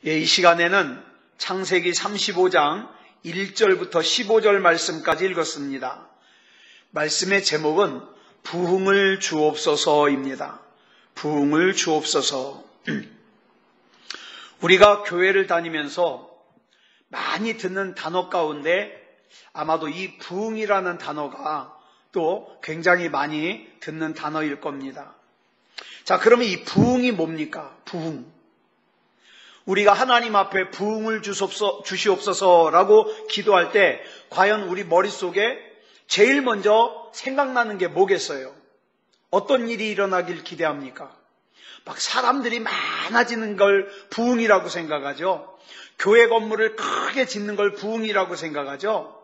이 시간에는 창세기 35장 1절부터 15절 말씀까지 읽었습니다. 말씀의 제목은 부흥을 주옵소서입니다. 부흥을 주옵소서. 우리가 교회를 다니면서 많이 듣는 단어 가운데 아마도 이 부흥이라는 단어가 또 굉장히 많이 듣는 단어일 겁니다. 자, 그러면 이 부흥이 뭡니까? 부흥. 우리가 하나님 앞에 부흥을 주시옵소서라고 기도할 때 과연 우리 머릿속에 제일 먼저 생각나는 게 뭐겠어요? 어떤 일이 일어나길 기대합니까? 막 사람들이 많아지는 걸 부흥이라고 생각하죠. 교회 건물을 크게 짓는 걸 부흥이라고 생각하죠.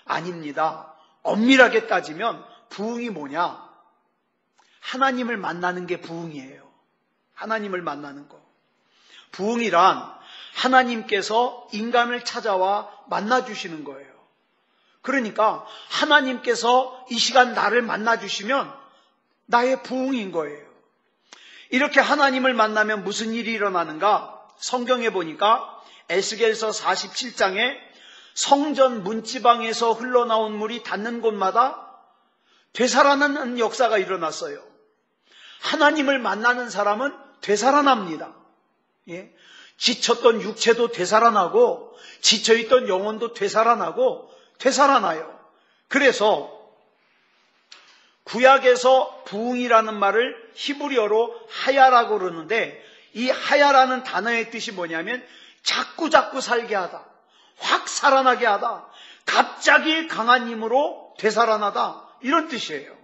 아닙니다. 엄밀하게 따지면 부흥이 뭐냐? 하나님을 만나는 게 부흥이에요. 하나님을 만나는 거. 부흥이란 하나님께서 인간을 찾아와 만나주시는 거예요. 그러니까 하나님께서 이 시간 나를 만나주시면 나의 부흥인 거예요. 이렇게 하나님을 만나면 무슨 일이 일어나는가? 성경에 보니까 에스겔서 47장에 성전 문지방에서 흘러나온 물이 닿는 곳마다 되살아나는 역사가 일어났어요. 하나님을 만나는 사람은 되살아납니다. 예? 지쳤던 육체도 되살아나고 지쳐있던 영혼도 되살아나고 되살아나요. 그래서 구약에서 부흥이라는 말을 히브리어로 하야라고 그러는데 이 하야라는 단어의 뜻이 뭐냐면 자꾸자꾸 살게 하다, 확 살아나게 하다, 갑자기 강한 힘으로 되살아나다, 이런 뜻이에요.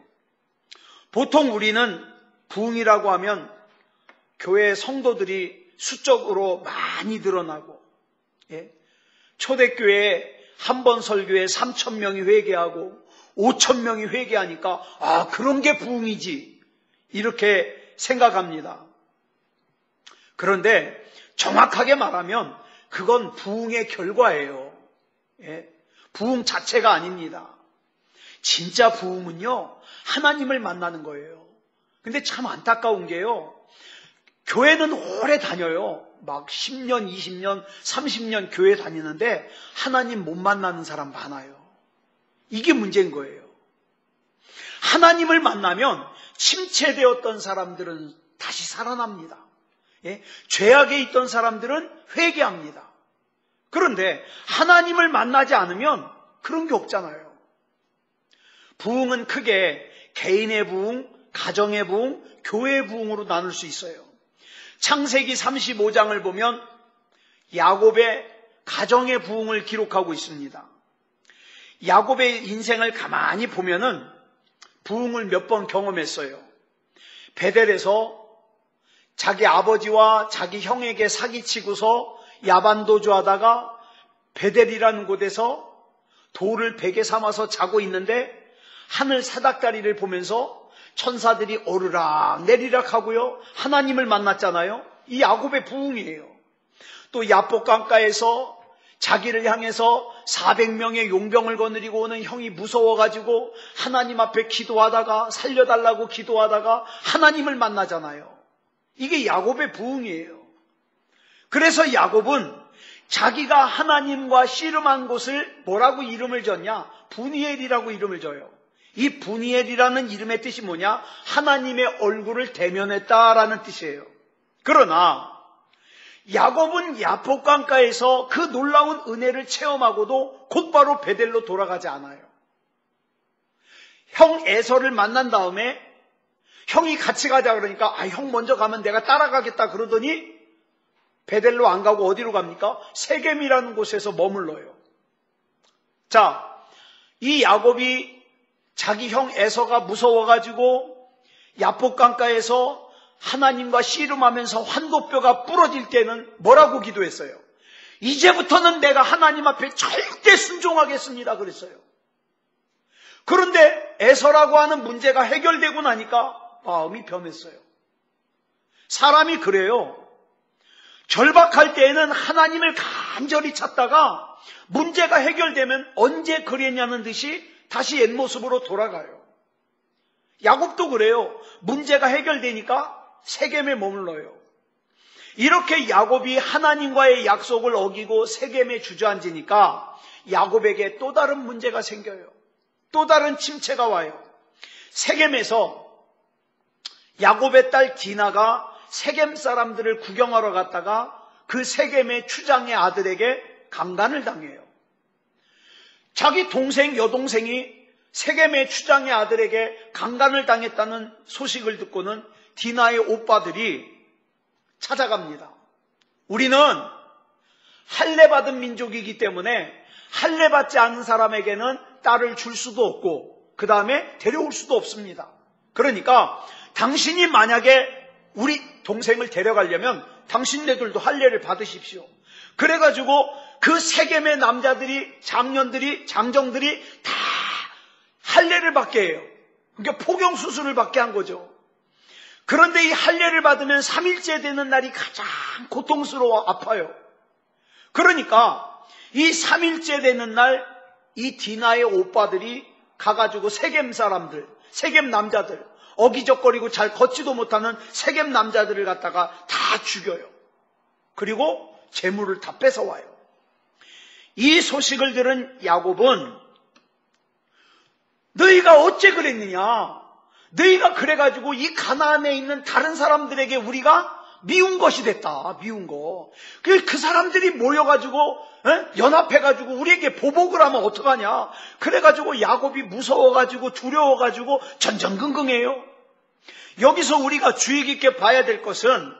보통 우리는 부흥이라고 하면 교회 성도들이 수적으로 많이 늘어나고, 예? 초대교회에 한 번 설교에 3,000명이 회개하고 5,000명이 회개하니까 그런 게 부흥이지, 이렇게 생각합니다. 그런데 정확하게 말하면 그건 부흥의 결과예요. 예? 부흥 자체가 아닙니다. 진짜 부흥은요, 하나님을 만나는 거예요. 근데 참 안타까운 게요, 교회는 오래 다녀요. 막 10년, 20년, 30년 교회 다니는데 하나님 못 만나는 사람 많아요. 이게 문제인 거예요. 하나님을 만나면 침체되었던 사람들은 다시 살아납니다. 예? 죄악에 있던 사람들은 회개합니다. 그런데 하나님을 만나지 않으면 그런 게 없잖아요. 부흥은 크게 개인의 부흥, 가정의 부흥, 교회의 부흥으로 나눌 수 있어요. 창세기 35장을 보면 야곱의 가정의 부흥을 기록하고 있습니다. 야곱의 인생을 가만히 보면은 부흥을 몇 번 경험했어요. 베델에서 자기 아버지와 자기 형에게 사기치고서 야반도주하다가 베델이라는 곳에서 돌을 베개 삼아서 자고 있는데 하늘 사닥다리를 보면서 천사들이 오르락 내리락 하고요, 하나님을 만났잖아요. 이 야곱의 부흥이에요. 또 야복 강가에서 자기를 향해서 400명의 용병을 거느리고 오는 형이 무서워가지고 하나님 앞에 기도하다가, 살려달라고 기도하다가 하나님을 만나잖아요. 이게 야곱의 부흥이에요. 그래서 야곱은 자기가 하나님과 씨름한 곳을 뭐라고 이름을 졌냐? 브니엘이라고 이름을 져요. 이 브니엘이라는 이름의 뜻이 뭐냐? 하나님의 얼굴을 대면했다라는 뜻이에요. 그러나 야곱은 야복강가에서 그 놀라운 은혜를 체험하고도 곧바로 베델로 돌아가지 않아요. 형 에서를 만난 다음에 형이 같이 가자 그러니까 형 먼저 가면 내가 따라가겠다 그러더니 베델로 안 가고 어디로 갑니까? 세겜이라는 곳에서 머물러요. 자, 이 야곱이 자기 형 에서가 무서워가지고 야복강가에서 하나님과 씨름하면서 환도뼈가 부러질 때는 뭐라고 기도했어요? 이제부터는 내가 하나님 앞에 절대 순종하겠습니다 그랬어요. 그런데 에서라고 하는 문제가 해결되고 나니까 마음이 변했어요. 사람이 그래요. 절박할 때에는 하나님을 간절히 찾다가 문제가 해결되면 언제 그랬냐는 듯이 다시 옛 모습으로 돌아가요. 야곱도 그래요. 문제가 해결되니까 세겜에 머물러요. 이렇게 야곱이 하나님과의 약속을 어기고 세겜에 주저앉으니까 야곱에게 또 다른 문제가 생겨요. 또 다른 침체가 와요. 세겜에서 야곱의 딸 디나가 세겜 사람들을 구경하러 갔다가 그 세겜의 추장의 아들에게 강간을 당해요. 자기 동생, 여동생이 세겜의 추장의 아들에게 강간을 당했다는 소식을 듣고는 디나의 오빠들이 찾아갑니다. 우리는 할례받은 민족이기 때문에 할례받지 않은 사람에게는 딸을 줄 수도 없고 그 다음에 데려올 수도 없습니다. 그러니까 당신이 만약에 우리 동생을 데려가려면 당신네들도 할례를 받으십시오. 그래가지고 그 세겜의 남자들이, 장년들이, 장정들이 다 할례를 받게 해요. 그러니까 포경수술을 받게 한 거죠. 그런데 이 할례를 받으면 3일째 되는 날이 가장 고통스러워 아파요. 그러니까 이 3일째 되는 날 이 디나의 오빠들이 가가지고 세겜 사람들, 세겜 남자들, 어기적거리고 잘 걷지도 못하는 세겜 남자들을 갖다가 다 죽여요. 그리고 재물을 다 뺏어와요. 이 소식을 들은 야곱은 너희가 어째 그랬느냐? 너희가 그래가지고 이 가나안에 있는 다른 사람들에게 우리가 미운 것이 됐다. 미운 거. 그 사람들이 모여가지고 연합해가지고 우리에게 보복을 하면 어떡하냐? 그래가지고 야곱이 무서워가지고 두려워가지고 전전긍긍해요. 여기서 우리가 주의 깊게 봐야 될 것은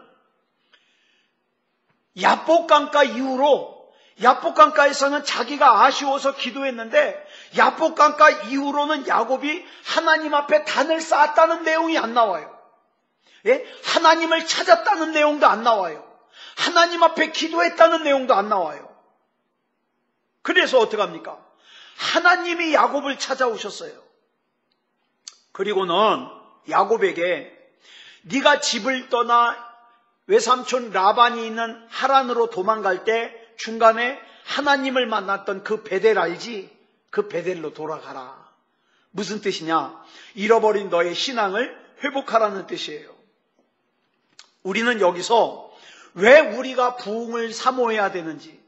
야복강가 이후로, 야복강가에서는 자기가 아쉬워서 기도했는데 야복강가 이후로는 야곱이 하나님 앞에 단을 쌓았다는 내용이 안 나와요. 예? 하나님을 찾았다는 내용도 안 나와요. 하나님 앞에 기도했다는 내용도 안 나와요. 그래서 어떡합니까? 하나님이 야곱을 찾아오셨어요. 그리고는 야곱에게 네가 집을 떠나 외삼촌 라반이 있는 하란으로 도망갈 때 중간에 하나님을 만났던 그 베델 알지? 그 베델로 돌아가라. 무슨 뜻이냐? 잃어버린 너의 신앙을 회복하라는 뜻이에요. 우리는 여기서 왜 우리가 부흥을 사모해야 되는지,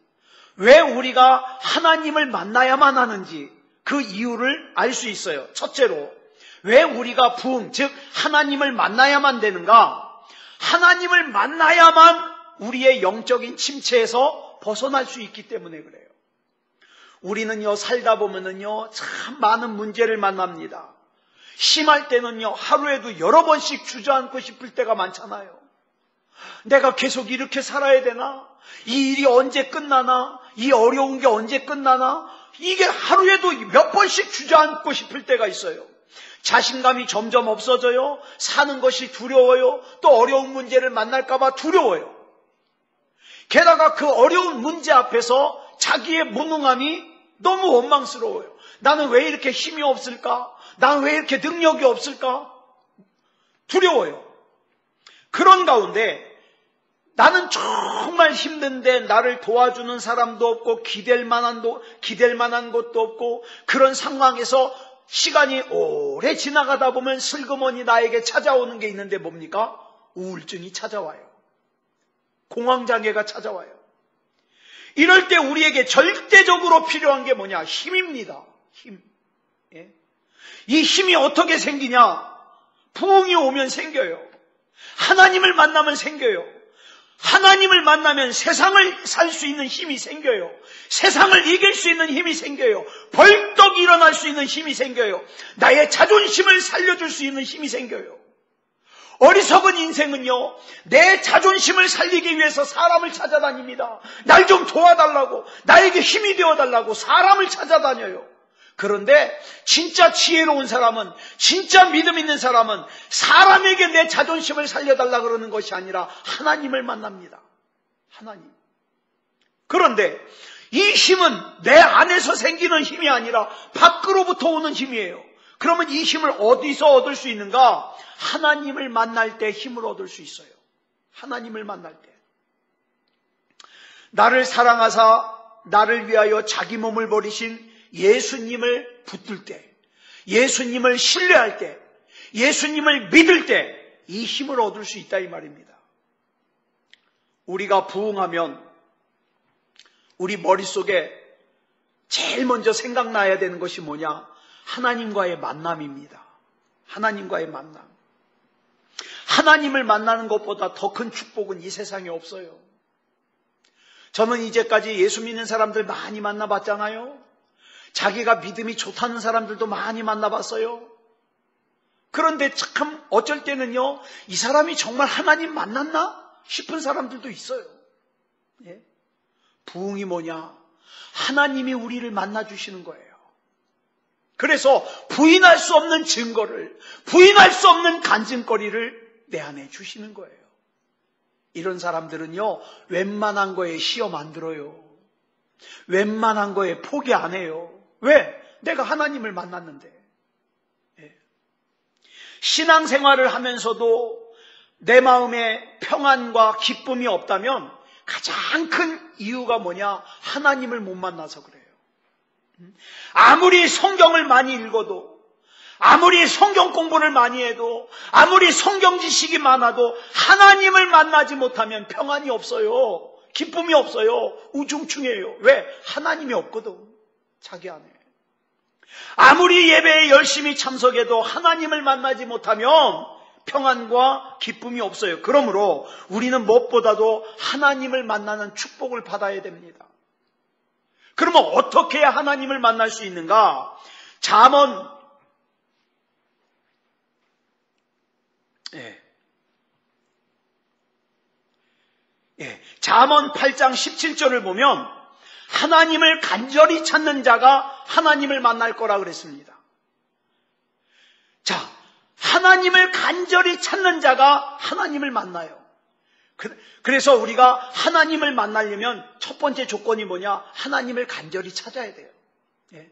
왜 우리가 하나님을 만나야만 하는지 그 이유를 알 수 있어요. 첫째로 왜 우리가 부흥, 즉 하나님을 만나야만 되는가? 하나님을 만나야만 우리의 영적인 침체에서 벗어날 수 있기 때문에 그래요. 우리는요, 살다 보면은요, 참 많은 문제를 만납니다. 심할 때는요, 하루에도 여러 번씩 주저앉고 싶을 때가 많잖아요. 내가 계속 이렇게 살아야 되나? 이 일이 언제 끝나나? 이 어려운 게 언제 끝나나? 이게 하루에도 몇 번씩 주저앉고 싶을 때가 있어요. 자신감이 점점 없어져요. 사는 것이 두려워요. 또 어려운 문제를 만날까봐 두려워요. 게다가 그 어려운 문제 앞에서 자기의 무능함이 너무 원망스러워요. 나는 왜 이렇게 힘이 없을까? 나는 왜 이렇게 능력이 없을까? 두려워요. 그런 가운데 나는 정말 힘든데 나를 도와주는 사람도 없고 기댈 만한 것도 없고 그런 상황에서 시간이 오래 지나가다 보면 슬그머니 나에게 찾아오는 게 있는데 뭡니까? 우울증이 찾아와요. 공황장애가 찾아와요. 이럴 때 우리에게 절대적으로 필요한 게 뭐냐? 힘입니다. 힘. 예? 이 힘이 어떻게 생기냐? 부흥이 오면 생겨요. 하나님을 만나면 생겨요. 하나님을 만나면 세상을 살 수 있는 힘이 생겨요. 세상을 이길 수 있는 힘이 생겨요. 벌떡 일어날 수 있는 힘이 생겨요. 나의 자존심을 살려줄 수 있는 힘이 생겨요. 어리석은 인생은요, 내 자존심을 살리기 위해서 사람을 찾아다닙니다. 날 좀 도와달라고, 나에게 힘이 되어달라고 사람을 찾아다녀요. 그런데 진짜 지혜로운 사람은, 진짜 믿음 있는 사람은 사람에게 내 자존심을 살려달라 그러는 것이 아니라 하나님을 만납니다. 하나님. 그런데 이 힘은 내 안에서 생기는 힘이 아니라 밖으로부터 오는 힘이에요. 그러면 이 힘을 어디서 얻을 수 있는가? 하나님을 만날 때 힘을 얻을 수 있어요. 하나님을 만날 때. 나를 사랑하사 나를 위하여 자기 몸을 버리신 예수님을 붙들 때, 예수님을 신뢰할 때, 예수님을 믿을 때 이 힘을 얻을 수 있다 이 말입니다. 우리가 부흥하면 우리 머릿속에 제일 먼저 생각나야 되는 것이 뭐냐? 하나님과의 만남입니다. 하나님과의 만남. 하나님을 만나는 것보다 더 큰 축복은 이 세상에 없어요. 저는 이제까지 예수 믿는 사람들 많이 만나봤잖아요. 자기가 믿음이 좋다는 사람들도 많이 만나봤어요. 그런데 참 어쩔 때는요, 이 사람이 정말 하나님 만났나 싶은 사람들도 있어요. 예? 부흥이 뭐냐? 하나님이 우리를 만나주시는 거예요. 그래서 부인할 수 없는 증거를, 부인할 수 없는 간증거리를 내 안에 주시는 거예요. 이런 사람들은요, 웬만한 거에 시험 안 들어요. 웬만한 거에 포기 안 해요. 왜? 내가 하나님을 만났는데. 예. 신앙생활을 하면서도 내 마음에 평안과 기쁨이 없다면 가장 큰 이유가 뭐냐? 하나님을 못 만나서 그래요. 아무리 성경을 많이 읽어도, 아무리 성경 공부를 많이 해도, 아무리 성경 지식이 많아도 하나님을 만나지 못하면 평안이 없어요. 기쁨이 없어요. 우중충해요. 왜? 하나님이 없거든. 자기 안에. 아무리 예배에 열심히 참석해도 하나님을 만나지 못하면 평안과 기쁨이 없어요. 그러므로 우리는 무엇보다도 하나님을 만나는 축복을 받아야 됩니다. 그러면 어떻게 해야 하나님을 만날 수 있는가? 잠언 8장 17절을 보면 하나님을 간절히 찾는 자가 하나님을 만날 거라 그랬습니다. 자, 하나님을 간절히 찾는 자가 하나님을 만나요. 그래서 우리가 하나님을 만나려면 첫 번째 조건이 뭐냐? 하나님을 간절히 찾아야 돼요. 예.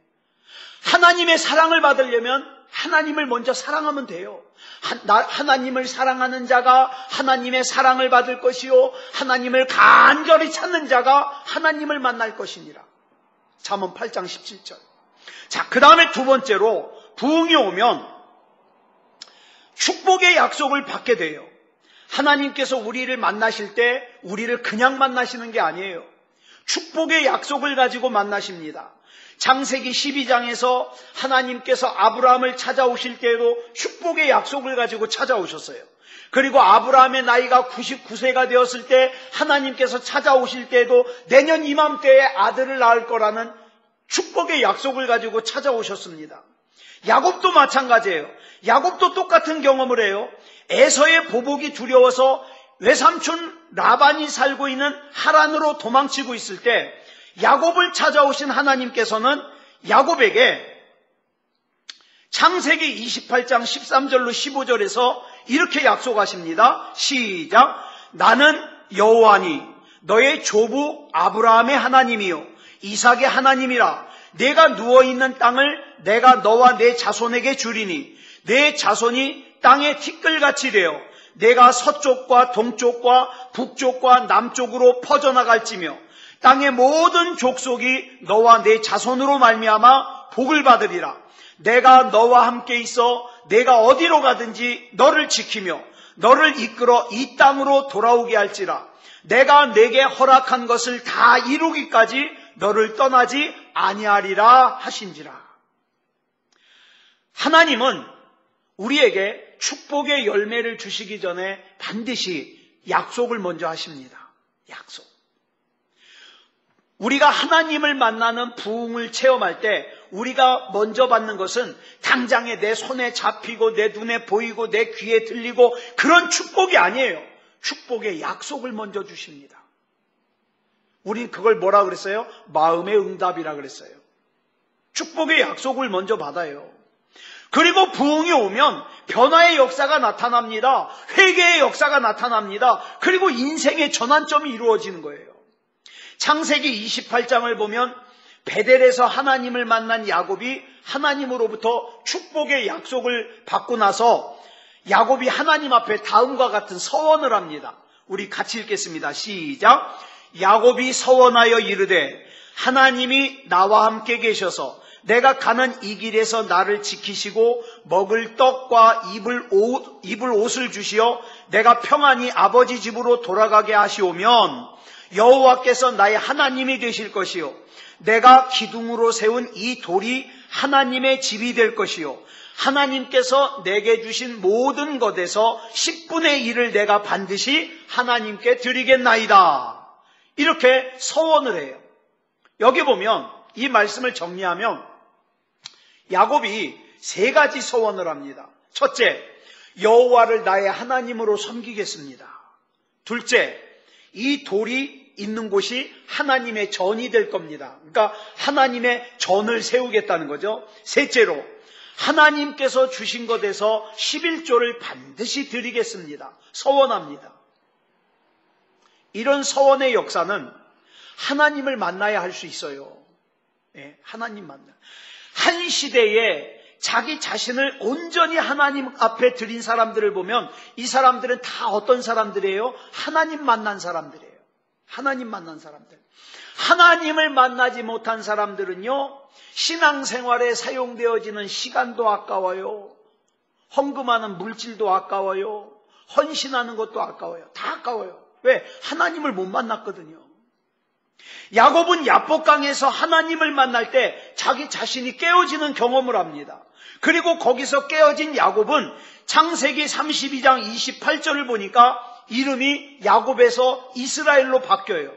하나님의 사랑을 받으려면 하나님을 먼저 사랑하면 돼요. 하나님을 사랑하는 자가 하나님의 사랑을 받을 것이요, 하나님을 간절히 찾는 자가 하나님을 만날 것이니라. 잠언 8장 17절. 자, 그 다음에 두 번째로 부흥이 오면 축복의 약속을 받게 돼요. 하나님께서 우리를 만나실 때 우리를 그냥 만나시는 게 아니에요. 축복의 약속을 가지고 만나십니다. 창세기 12장에서 하나님께서 아브라함을 찾아오실 때에도 축복의 약속을 가지고 찾아오셨어요. 그리고 아브라함의 나이가 99세가 되었을 때 하나님께서 찾아오실 때에도 내년 이맘때에 아들을 낳을 거라는 축복의 약속을 가지고 찾아오셨습니다. 야곱도 마찬가지예요. 야곱도 똑같은 경험을 해요. 에서의 보복이 두려워서 외삼촌 라반이 살고 있는 하란으로 도망치고 있을 때 야곱을 찾아오신 하나님께서는 야곱에게 창세기 28장 13절로 15절에서 이렇게 약속하십니다. 시작. 나는 여호와니 너의 조부 아브라함의 하나님이요 이삭의 하나님이라. 내가 누워있는 땅을 내가 너와 내 자손에게 주리니 내 자손이 땅의 티끌같이 되어 내가 서쪽과 동쪽과 북쪽과 남쪽으로 퍼져나갈지며 땅의 모든 족속이 너와 내 자손으로 말미암아 복을 받으리라. 내가 너와 함께 있어 내가 어디로 가든지 너를 지키며 너를 이끌어 이 땅으로 돌아오게 할지라. 내가 내게 허락한 것을 다 이루기까지 너를 떠나지 아니하리라 하신지라. 하나님은 우리에게 축복의 열매를 주시기 전에 반드시 약속을 먼저 하십니다. 약속. 우리가 하나님을 만나는 부흥을 체험할 때 우리가 먼저 받는 것은 당장에 내 손에 잡히고 내 눈에 보이고 내 귀에 들리고 그런 축복이 아니에요. 축복의 약속을 먼저 주십니다. 우린 그걸 뭐라 그랬어요? 마음의 응답이라 그랬어요. 축복의 약속을 먼저 받아요. 그리고 부흥이 오면 변화의 역사가 나타납니다. 회개의 역사가 나타납니다. 그리고 인생의 전환점이 이루어지는 거예요. 창세기 28장을 보면 베델에서 하나님을 만난 야곱이 하나님으로부터 축복의 약속을 받고 나서 야곱이 하나님 앞에 다음과 같은 서원을 합니다. 우리 같이 읽겠습니다. 시작. 야곱이 서원하여 이르되 하나님이 나와 함께 계셔서 내가 가는 이 길에서 나를 지키시고 먹을 떡과 입을 옷을 주시어 내가 평안히 아버지 집으로 돌아가게 하시오면 여호와께서 나의 하나님이 되실 것이요 내가 기둥으로 세운 이 돌이 하나님의 집이 될 것이요 하나님께서 내게 주신 모든 것에서 10분의 1을 내가 반드시 하나님께 드리겠나이다. 이렇게 서원을 해요. 여기 보면 이 말씀을 정리하면 야곱이 3가지 서원을 합니다. 첫째, 여호와를 나의 하나님으로 섬기겠습니다. 둘째, 이 돌이 있는 곳이 하나님의 전이 될 겁니다. 그러니까 하나님의 전을 세우겠다는 거죠. 셋째로, 하나님께서 주신 것에서 11조를 반드시 드리겠습니다. 서원합니다. 이런 서원의 역사는 하나님을 만나야 할 수 있어요. 네, 하나님 만나. 한 시대에 자기 자신을 온전히 하나님 앞에 드린 사람들을 보면 이 사람들은 다 어떤 사람들이에요? 하나님 만난 사람들이에요. 하나님 만난 사람들. 하나님을 만나지 못한 사람들은요, 신앙생활에 사용되어지는 시간도 아까워요. 헌금하는 물질도 아까워요. 헌신하는 것도 아까워요. 다 아까워요. 왜? 하나님을 못 만났거든요. 야곱은 야복강에서 하나님을 만날 때 자기 자신이 깨어지는 경험을 합니다. 그리고 거기서 깨어진 야곱은 창세기 32장 28절을 보니까 이름이 야곱에서 이스라엘로 바뀌어요.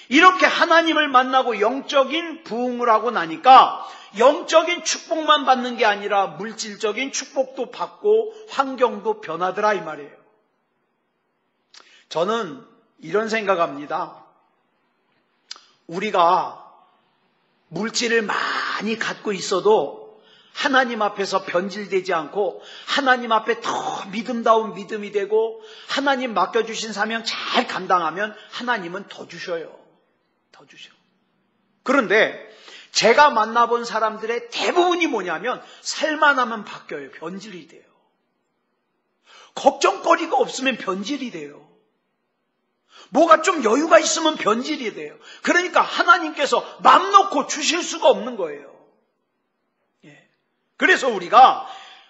이렇게 하나님을 만나고 영적인 부흥을 하고 나니까 영적인 축복만 받는 게 아니라 물질적인 축복도 받고 환경도 변하더라 이 말이에요. 저는 이런 생각합니다. 우리가 물질을 많이 갖고 있어도 하나님 앞에서 변질되지 않고 하나님 앞에 더 믿음다운 믿음이 되고 하나님 맡겨주신 사명 잘 감당하면 하나님은 더 주셔요. 더 주셔. 그런데 제가 만나본 사람들의 대부분이 뭐냐면 살만하면 바뀌어요. 변질이 돼요. 걱정거리가 없으면 변질이 돼요. 뭐가 좀 여유가 있으면 변질이 돼요. 그러니까 하나님께서 맘 놓고 주실 수가 없는 거예요. 예. 그래서 우리가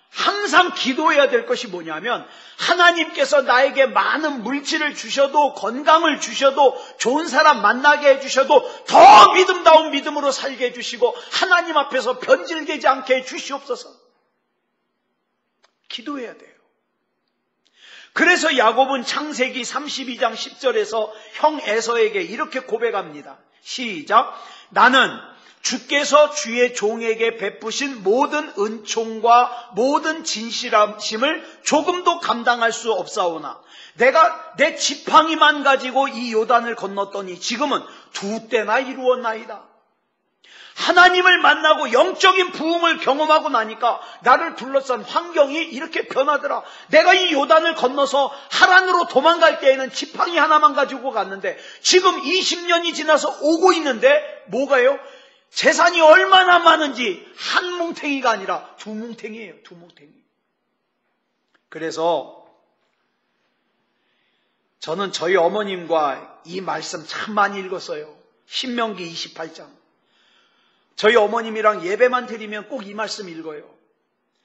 항상 기도해야 될 것이 뭐냐면 하나님께서 나에게 많은 물질을 주셔도 건강을 주셔도 좋은 사람 만나게 해주셔도 더 믿음다운 믿음으로 살게 해주시고 하나님 앞에서 변질되지 않게 해주시옵소서. 기도해야 돼요. 그래서 야곱은 창세기 32장 10절에서 형 에서에게 이렇게 고백합니다. 시작. 나는 주께서 주의 종에게 베푸신 모든 은총과 모든 진실함을 조금도 감당할 수 없사오나 내가 내 지팡이만 가지고 이 요단을 건넜더니 지금은 2때나 이루었나이다. 하나님을 만나고 영적인 부흥을 경험하고 나니까 나를 둘러싼 환경이 이렇게 변하더라. 내가 이 요단을 건너서 하란으로 도망갈 때에는 지팡이 하나만 가지고 갔는데 지금 20년이 지나서 오고 있는데 뭐가요? 재산이 얼마나 많은지 한 뭉탱이가 아니라 2뭉탱이에요. 2뭉탱이. 그래서 저는 저희 어머님과 이 말씀 참 많이 읽었어요. 신명기 28장. 저희 어머님이랑 예배만 드리면 꼭 이 말씀 읽어요.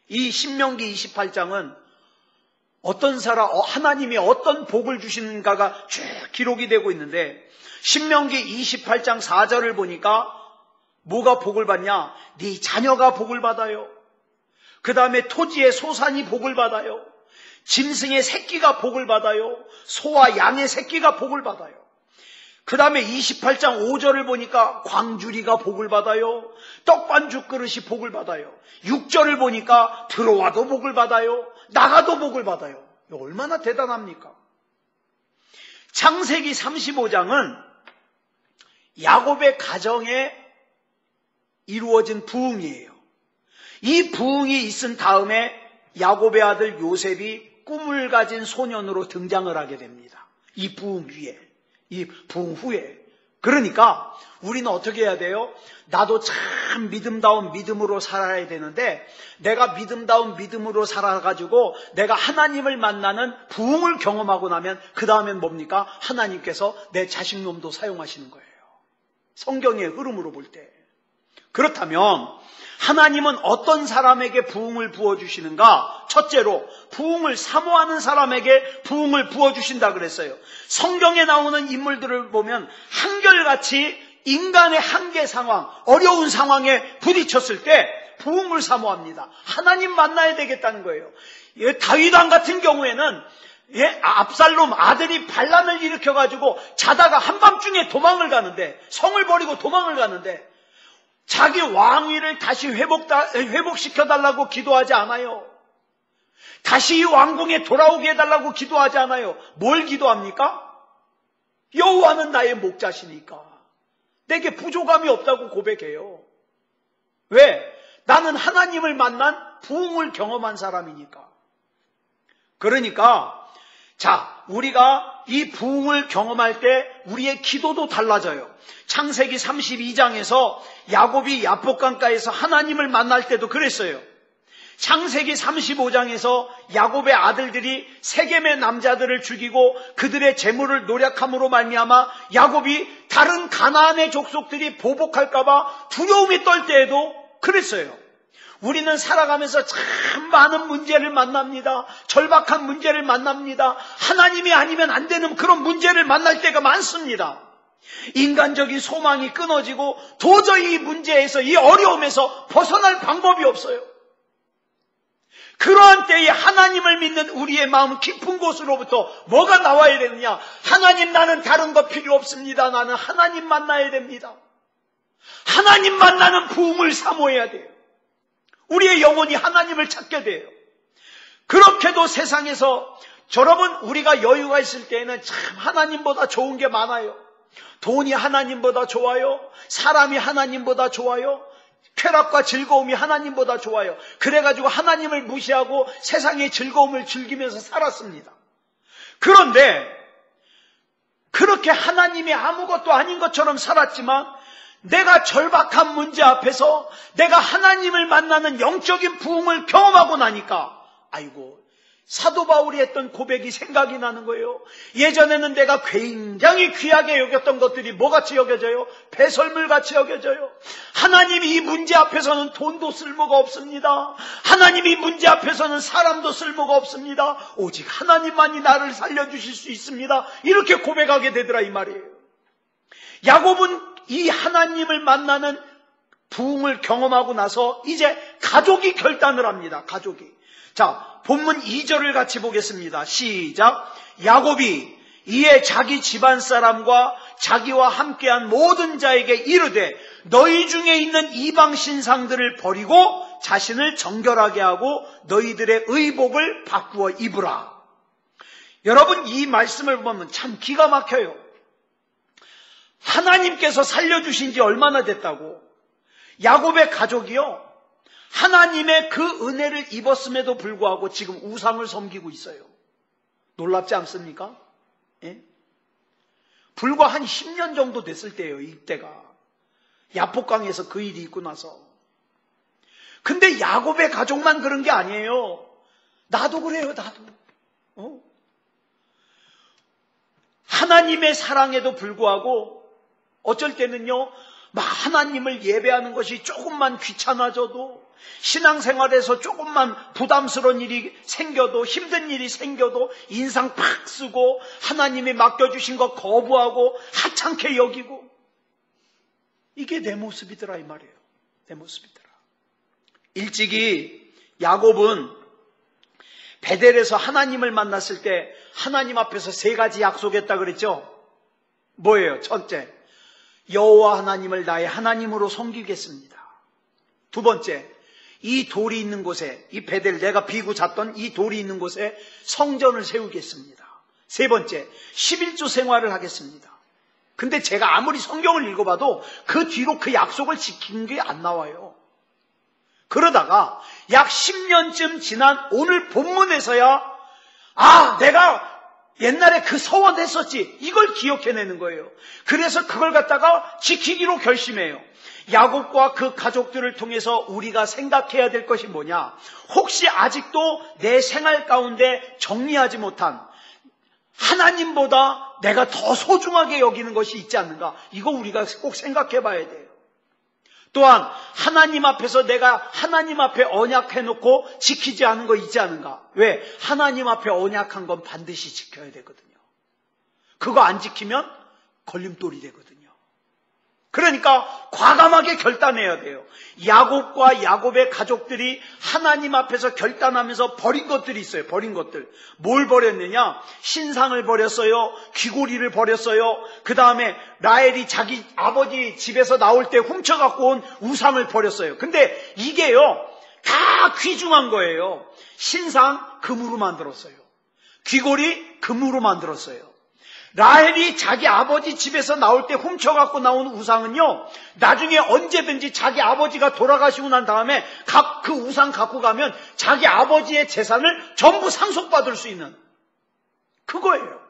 이 신명기 28장은 어떤 사람, 하나님이 어떤 복을 주시는가가 쭉 기록이 되고 있는데 신명기 28장 4절을 보니까 뭐가 복을 받냐? 네 자녀가 복을 받아요. 그 다음에 토지의 소산이 복을 받아요. 짐승의 새끼가 복을 받아요. 소와 양의 새끼가 복을 받아요. 그 다음에 28장 5절을 보니까 광주리가 복을 받아요. 떡반죽 그릇이 복을 받아요. 6절을 보니까 들어와도 복을 받아요. 나가도 복을 받아요. 이거 얼마나 대단합니까? 창세기 35장은 야곱의 가정에 이루어진 부흥이에요. 이 부흥이 있은 다음에 야곱의 아들 요셉이 꿈을 가진 소년으로 등장을 하게 됩니다. 이 부흥 위에. 이 부흥 후에. 그러니까 우리는 어떻게 해야 돼요? 나도 참 믿음다운 믿음으로 살아야 되는데 내가 믿음다운 믿음으로 살아가지고 내가 하나님을 만나는 부흥을 경험하고 나면 그 다음엔 뭡니까? 하나님께서 내 자식놈도 사용하시는 거예요. 성경의 흐름으로 볼 때. 그렇다면 하나님은 어떤 사람에게 부흥을 부어주시는가? 첫째로 부흥을 사모하는 사람에게 부흥을 부어주신다 그랬어요. 성경에 나오는 인물들을 보면 한결같이 인간의 한계 상황, 어려운 상황에 부딪혔을 때 부흥을 사모합니다. 하나님 만나야 되겠다는 거예요. 다윗 왕 같은 경우에는 압살롬 아들이 반란을 일으켜가지고 자다가 한밤중에 도망을 가는데, 성을 버리고 도망을 가는데 자기 왕위를 다시 회복시켜달라고 기도하지 않아요. 다시 이 왕궁에 돌아오게 해달라고 기도하지 않아요. 뭘 기도합니까? 여호와는 나의 목자시니까 내게 부족함이 없다고 고백해요. 왜? 나는 하나님을 만난 부흥을 경험한 사람이니까. 그러니까 우리가 이 부흥을 경험할 때 우리의 기도도 달라져요. 창세기 32장에서 야곱이 야복강가에서 하나님을 만날 때도 그랬어요. 창세기 35장에서 야곱의 아들들이 세겜의 남자들을 죽이고 그들의 재물을 노력함으로 말미암아 야곱이 다른 가나안의 족속들이 보복할까봐 두려움이 떨 때에도 그랬어요. 우리는 살아가면서 참 많은 문제를 만납니다. 절박한 문제를 만납니다. 하나님이 아니면 안 되는 그런 문제를 만날 때가 많습니다. 인간적인 소망이 끊어지고 도저히 이 문제에서, 이 어려움에서 벗어날 방법이 없어요. 그러한 때에 하나님을 믿는 우리의 마음 깊은 곳으로부터 뭐가 나와야 되느냐? 하나님, 나는 다른 거 필요 없습니다. 나는 하나님 만나야 됩니다. 하나님 만나는 부흥을 사모해야 돼요. 우리의 영혼이 하나님을 찾게 돼요. 그렇게도 세상에서 여러분, 우리가 여유가 있을 때에는 참 하나님보다 좋은 게 많아요. 돈이 하나님보다 좋아요. 사람이 하나님보다 좋아요. 쾌락과 즐거움이 하나님보다 좋아요. 그래가지고 하나님을 무시하고 세상의 즐거움을 즐기면서 살았습니다. 그런데 그렇게 하나님이 아무것도 아닌 것처럼 살았지만 내가 절박한 문제 앞에서 내가 하나님을 만나는 영적인 부흥을 경험하고 나니까 아이고, 사도 바울이 했던 고백이 생각이 나는 거예요. 예전에는 내가 굉장히 귀하게 여겼던 것들이 뭐같이 여겨져요? 배설물같이 여겨져요. 하나님이 이 문제 앞에서는 돈도 쓸모가 없습니다. 하나님이 이 문제 앞에서는 사람도 쓸모가 없습니다. 오직 하나님만이 나를 살려주실 수 있습니다. 이렇게 고백하게 되더라 이 말이에요. 야곱은 이 하나님을 만나는 부흥을 경험하고 나서 이제 가족이 결단을 합니다. 가족이. 자, 본문 2절을 같이 보겠습니다. 시작. 야곱이 이에 자기 집안 사람과 자기와 함께한 모든 자에게 이르되 너희 중에 있는 이방 신상들을 버리고 자신을 정결하게 하고 너희들의 의복을 바꾸어 입으라. 여러분, 이 말씀을 보면 참 기가 막혀요. 하나님께서 살려주신 지 얼마나 됐다고? 야곱의 가족이요, 하나님의 그 은혜를 입었음에도 불구하고 지금 우상을 섬기고 있어요. 놀랍지 않습니까? 예? 불과 한 10년 정도 됐을 때예요, 이때가. 야복강에서 그 일이 있고 나서. 근데 야곱의 가족만 그런 게 아니에요. 나도 그래요, 나도. 하나님의 사랑에도 불구하고 어쩔 때는요, 막 하나님을 예배하는 것이 조금만 귀찮아져도, 신앙생활에서 조금만 부담스러운 일이 생겨도, 힘든 일이 생겨도 인상 팍 쓰고 하나님이 맡겨주신 거 거부하고 하찮게 여기고, 이게 내 모습이더라 이 말이에요. 내 모습이더라. 일찍이 야곱은 베델에서 하나님을 만났을 때 하나님 앞에서 3가지 약속했다 그랬죠. 뭐예요? 첫째, 여호와 하나님을 나의 하나님으로 섬기겠습니다. 두 번째, 이 돌이 있는 곳에, 이 베델, 내가 비고 잤던 이 돌이 있는 곳에 성전을 세우겠습니다. 세 번째, 11조 생활을 하겠습니다. 근데 제가 아무리 성경을 읽어봐도 그 뒤로 그 약속을 지킨 게 안 나와요. 그러다가 약 10년쯤 지난 오늘 본문에서야 내가 옛날에 그 서원했었지, 이걸 기억해내는 거예요. 그래서 그걸 갖다가 지키기로 결심해요. 야곱과 그 가족들을 통해서 우리가 생각해야 될 것이 뭐냐? 혹시 아직도 내 생활 가운데 정리하지 못한, 하나님보다 내가 더 소중하게 여기는 것이 있지 않는가? 이거 우리가 꼭 생각해 봐야 돼요. 또한 하나님 앞에서 내가 하나님 앞에 언약해놓고 지키지 않은 거 있지 않은가? 왜? 하나님 앞에 언약한 건 반드시 지켜야 되거든요. 그거 안 지키면 걸림돌이 되거든요. 그러니까 과감하게 결단해야 돼요. 야곱과 야곱의 가족들이 하나님 앞에서 결단하면서 버린 것들이 있어요. 버린 것들. 뭘 버렸느냐? 신상을 버렸어요. 귀고리를 버렸어요. 그 다음에 라헬이 자기 아버지 집에서 나올 때 훔쳐갖고 온 우상을 버렸어요. 근데 이게요, 다 귀중한 거예요. 신상 금으로 만들었어요. 귀고리 금으로 만들었어요. 라헬이 자기 아버지 집에서 나올 때 훔쳐갖고 나온 우상은요, 나중에 언제든지 자기 아버지가 돌아가시고 난 다음에 그 우상 갖고 가면 자기 아버지의 재산을 전부 상속받을 수 있는 그거예요.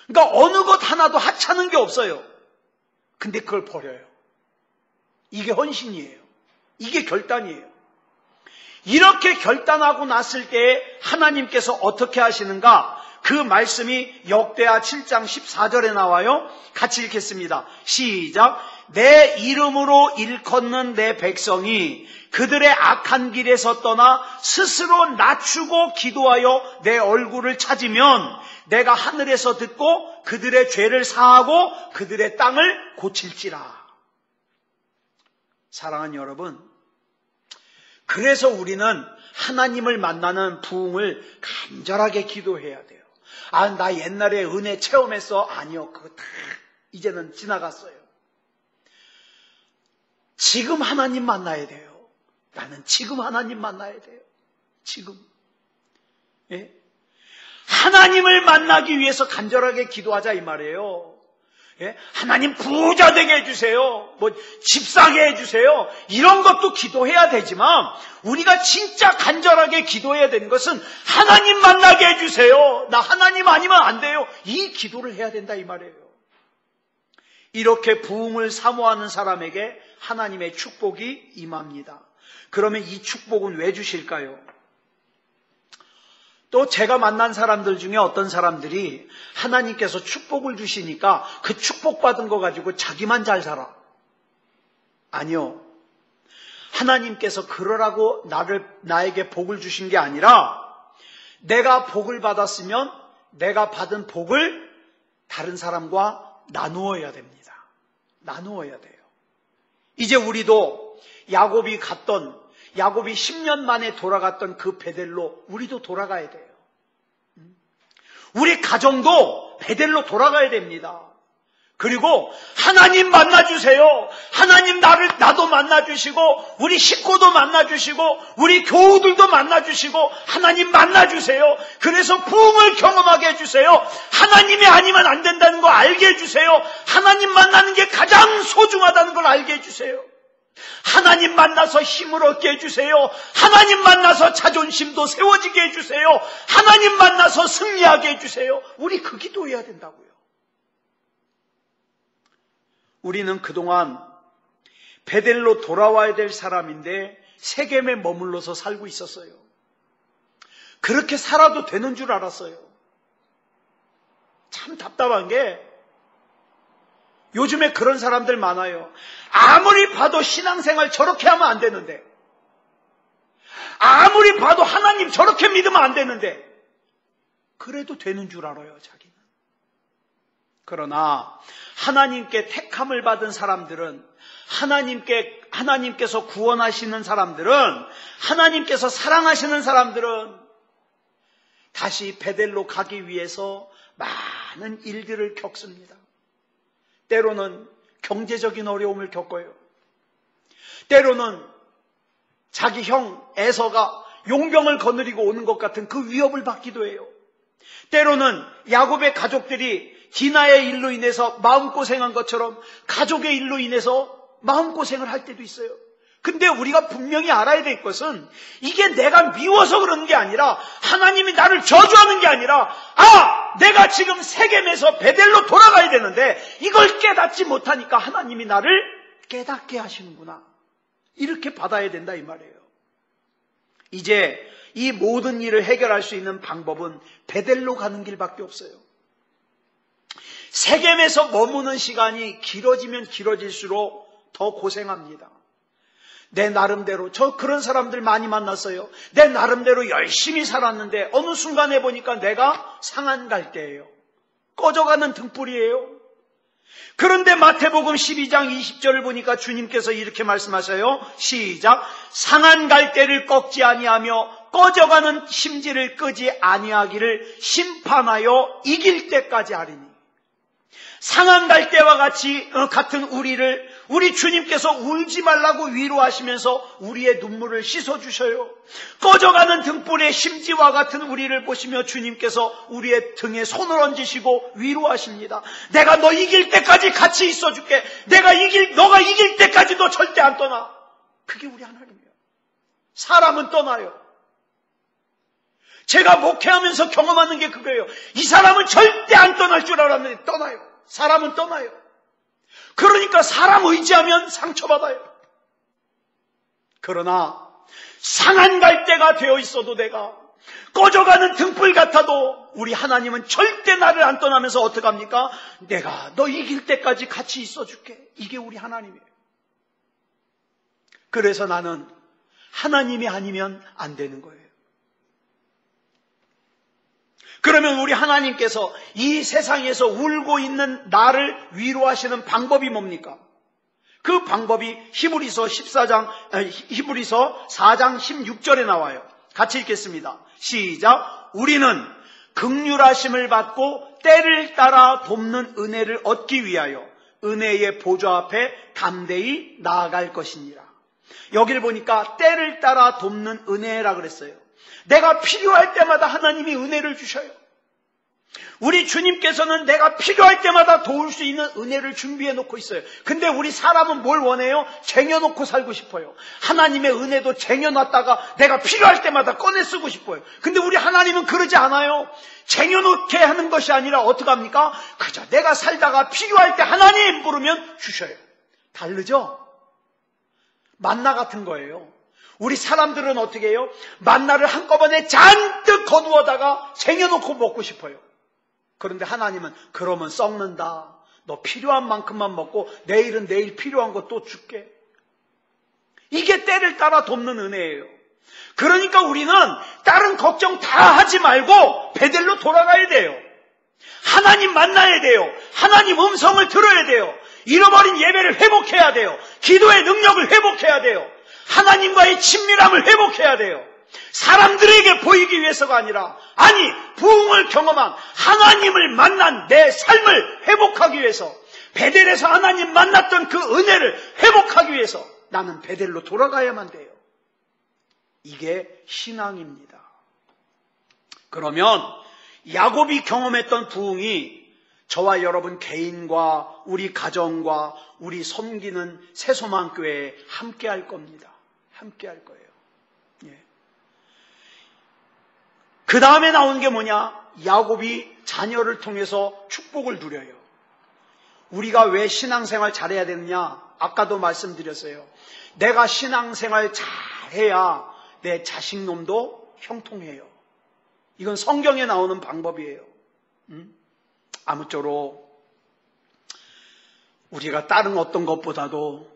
그러니까 어느 것 하나도 하찮은 게 없어요. 근데 그걸 버려요. 이게 헌신이에요. 이게 결단이에요. 이렇게 결단하고 났을 때 하나님께서 어떻게 하시는가? 그 말씀이 역대하 7장 14절에 나와요. 같이 읽겠습니다. 시작. 내 이름으로 일컫는 내 백성이 그들의 악한 길에서 떠나 스스로 낮추고 기도하여 내 얼굴을 찾으면 내가 하늘에서 듣고 그들의 죄를 사하고 그들의 땅을 고칠지라. 사랑하는 여러분, 그래서 우리는 하나님을 만나는 부흥을 간절하게 기도해야 돼요. 아, 나 옛날에 은혜 체험했어. 아니요, 그거 다 이제는 지나갔어요. 지금 하나님 만나야 돼요. 나는 지금 하나님 만나야 돼요. 지금. 예? 하나님을 만나기 위해서 간절하게 기도하자 이 말이에요. 예? 하나님 부자 되게 해주세요. 뭐 집 사게 해주세요. 이런 것도 기도해야 되지만 우리가 진짜 간절하게 기도해야 되는 것은 하나님 만나게 해주세요. 나 하나님 아니면 안 돼요. 이 기도를 해야 된다 이 말이에요. 이렇게 부흥을 사모하는 사람에게 하나님의 축복이 임합니다. 그러면 이 축복은 왜 주실까요? 또 제가 만난 사람들 중에 어떤 사람들이 하나님께서 축복을 주시니까 그 축복받은 거 가지고 자기만 잘 살아. 아니요. 하나님께서 그러라고 나에게 복을 주신 게 아니라 내가 복을 받았으면 내가 받은 복을 다른 사람과 나누어야 됩니다. 나누어야 돼요. 이제 우리도 야곱이 10년 만에 돌아갔던 그 베델로 우리도 돌아가야 돼요. 우리 가정도 베델로 돌아가야 됩니다. 그리고 하나님 만나주세요. 하나님 나도 만나주시고 우리 식구도 만나주시고 우리 교우들도 만나주시고 하나님 만나주세요. 그래서 부흥을 경험하게 해주세요. 하나님이 아니면 안 된다는 거 알게 해주세요. 하나님 만나는 게 가장 소중하다는 걸 알게 해주세요. 하나님 만나서 힘을 얻게 해주세요. 하나님 만나서 자존심도 세워지게 해주세요. 하나님 만나서 승리하게 해주세요. 우리 그 기도해야 된다고요. 우리는 그동안 베델로 돌아와야 될 사람인데 세겜에 머물러서 살고 있었어요. 그렇게 살아도 되는 줄 알았어요. 참 답답한 게 요즘에 그런 사람들 많아요. 아무리 봐도 신앙생활 저렇게 하면 안 되는데, 아무리 봐도 하나님 저렇게 믿으면 안 되는데 그래도 되는 줄 알아요, 자기는. 그러나 하나님께 택함을 받은 사람들은, 하나님께서 구원하시는 사람들은, 하나님께서 사랑하시는 사람들은 다시 베델로 가기 위해서 많은 일들을 겪습니다. 때로는 경제적인 어려움을 겪어요. 때로는 자기 형 에서가 용병을 거느리고 오는 것 같은 그 위협을 받기도 해요. 때로는 야곱의 가족들이 디나의 일로 인해서 마음고생한 것처럼 가족의 일로 인해서 마음고생을 할 때도 있어요. 근데 우리가 분명히 알아야 될 것은 이게 내가 미워서 그러는 게 아니라 하나님이 나를 저주하는 게 아니라 내가 지금 세겜에서 베델로 돌아가야 되는데 이걸 깨닫지 못하니까 하나님이 나를 깨닫게 하시는구나. 이렇게 받아야 된다 이 말이에요. 이제 이 모든 일을 해결할 수 있는 방법은 베델로 가는 길밖에 없어요. 세겜에서 머무는 시간이 길어지면 길어질수록 더 고생합니다. 내 나름대로, 저 그런 사람들 많이 만났어요. 내 나름대로 열심히 살았는데 어느 순간에 보니까 내가 상한 갈대예요. 꺼져가는 등불이에요. 그런데 마태복음 12장 20절을 보니까 주님께서 이렇게 말씀하셔요. 시작. 상한 갈대를 꺾지 아니하며 꺼져가는 심지를 끄지 아니하기를 심판하여 이길 때까지 하리니. 상한 갈대와 같은 우리 주님께서 울지 말라고 위로하시면서 우리의 눈물을 씻어주셔요. 꺼져가는 등불의 심지와 같은 우리를 보시며 주님께서 우리의 등에 손을 얹으시고 위로하십니다. 내가 너 이길 때까지 같이 있어줄게. 너가 이길 때까지 너 절대 안 떠나. 그게 우리 하나님이에요. 사람은 떠나요. 제가 목회하면서 경험하는 게 그거예요. 이 사람은 절대 안 떠날 줄 알았는데 떠나요. 사람은 떠나요. 그러니까 사람 의지하면 상처받아요. 그러나 상한 갈대가 되어 있어도 내가 꺼져가는 등불 같아도 우리 하나님은 절대 나를 안 떠나면서 어떻게 합니까? 내가 너 이길 때까지 같이 있어줄게. 이게 우리 하나님이에요. 그래서 나는 하나님이 아니면 안 되는 거예요. 그러면 우리 하나님께서 이 세상에서 울고 있는 나를 위로하시는 방법이 뭡니까? 그 방법이 히브리서 4장 16절에 나와요. 같이 읽겠습니다. 시작. 우리는 긍휼하심을 받고 때를 따라 돕는 은혜를 얻기 위하여 은혜의 보좌 앞에 담대히 나아갈 것이니라. 여기를 보니까 때를 따라 돕는 은혜라 그랬어요. 내가 필요할 때마다 하나님이 은혜를 주셔요. 우리 주님께서는 내가 필요할 때마다 도울 수 있는 은혜를 준비해 놓고 있어요. 근데 우리 사람은 뭘 원해요? 쟁여놓고 살고 싶어요. 하나님의 은혜도 쟁여놨다가 내가 필요할 때마다 꺼내 쓰고 싶어요. 근데 우리 하나님은 그러지 않아요. 쟁여놓게 하는 것이 아니라 어떻게 합니까? 그저 내가 살다가 필요할 때 하나님 부르면 주셔요. 다르죠? 만나 같은 거예요. 우리 사람들은 어떻게 해요? 만나를 한꺼번에 잔뜩 거두어다가 쟁여놓고 먹고 싶어요. 그런데 하나님은 그러면 썩는다. 너 필요한 만큼만 먹고 내일은 내일 필요한 거 또 줄게. 이게 때를 따라 돕는 은혜예요. 그러니까 우리는 다른 걱정 다 하지 말고 베델로 돌아가야 돼요. 하나님 만나야 돼요. 하나님 음성을 들어야 돼요. 잃어버린 예배를 회복해야 돼요. 기도의 능력을 회복해야 돼요. 하나님과의 친밀함을 회복해야 돼요. 사람들에게 보이기 위해서가 아니라 부흥을 경험한 하나님을 만난 내 삶을 회복하기 위해서, 베델에서 하나님 만났던 그 은혜를 회복하기 위해서 나는 베델로 돌아가야만 돼요. 이게 신앙입니다. 그러면 야곱이 경험했던 부흥이 저와 여러분 개인과 우리 가정과 우리 섬기는 새소망교회에 함께 할 겁니다. 함께 할 거예요. 예. 그 다음에 나온 게 뭐냐? 야곱이 자녀를 통해서 축복을 누려요. 우리가 왜 신앙생활 잘해야 되느냐? 아까도 말씀드렸어요. 내가 신앙생활 잘해야 내 자식놈도 형통해요. 이건 성경에 나오는 방법이에요. 아무쪼록 우리가 다른 어떤 것보다도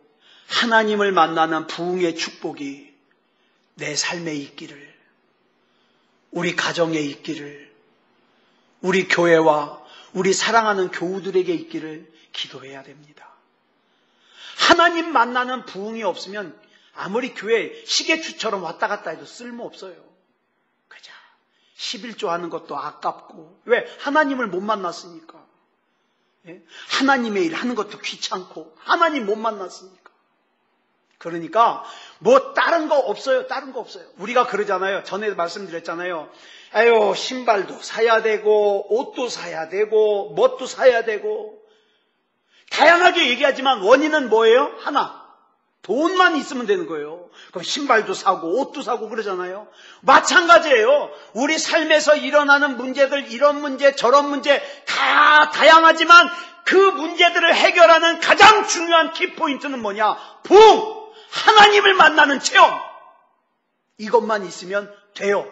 하나님을 만나는 부흥의 축복이 내 삶에 있기를, 우리 가정에 있기를, 우리 교회와 우리 사랑하는 교우들에게 있기를 기도해야 됩니다. 하나님 만나는 부흥이 없으면 아무리 교회 시계추처럼 왔다 갔다 해도 쓸모없어요. 그죠? 11조 하는 것도 아깝고. 왜? 하나님을 못 만났으니까. 예? 하나님의 일 하는 것도 귀찮고 하나님 못 만났으니까. 그러니까 다른 거 없어요. 다른 거 없어요. 우리가 그러잖아요. 전에 말씀드렸잖아요. 아유, 신발도 사야 되고 옷도 사야 되고 뭣도 사야 되고. 다양하게 얘기하지만 원인은 뭐예요? 하나. 돈만 있으면 되는 거예요. 그럼 신발도 사고 옷도 사고 그러잖아요. 마찬가지예요. 우리 삶에서 일어나는 문제들, 이런 문제 저런 문제 다 다양하지만 그 문제들을 해결하는 가장 중요한 키포인트는 뭐냐? 부흥! 하나님을 만나는 체험! 이것만 있으면 돼요.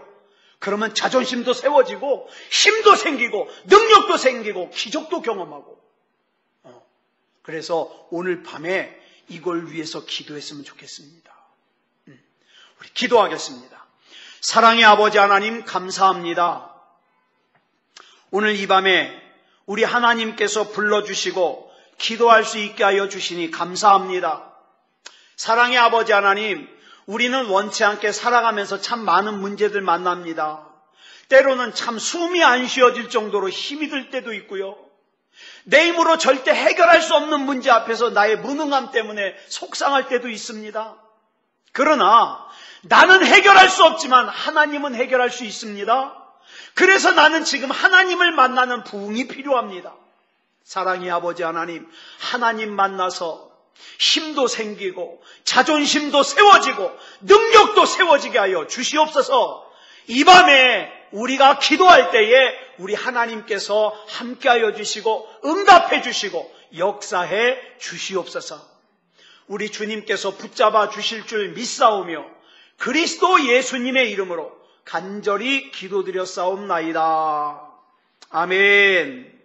그러면 자존심도 세워지고 힘도 생기고 능력도 생기고 기적도 경험하고. 그래서 오늘 밤에 이걸 위해서 기도했으면 좋겠습니다. 우리 기도하겠습니다. 사랑의 아버지 하나님 감사합니다. 오늘 이 밤에 우리 하나님께서 불러주시고 기도할 수 있게 하여 주시니 감사합니다. 사랑의 아버지 하나님, 우리는 원치 않게 살아가면서 참 많은 문제들 만납니다. 때로는 참 숨이 안 쉬어질 정도로 힘이 들 때도 있고요. 내 힘으로 절대 해결할 수 없는 문제 앞에서 나의 무능함 때문에 속상할 때도 있습니다. 그러나 나는 해결할 수 없지만 하나님은 해결할 수 있습니다. 그래서 나는 지금 하나님을 만나는 부흥이 필요합니다. 사랑의 아버지 하나님, 하나님 만나서 힘도 생기고 자존심도 세워지고 능력도 세워지게 하여 주시옵소서. 이 밤에 우리가 기도할 때에 우리 하나님께서 함께하여 주시고 응답해 주시고 역사해 주시옵소서. 우리 주님께서 붙잡아 주실 줄 믿사오며 그리스도 예수님의 이름으로 간절히 기도드렸사옵나이다. 아멘.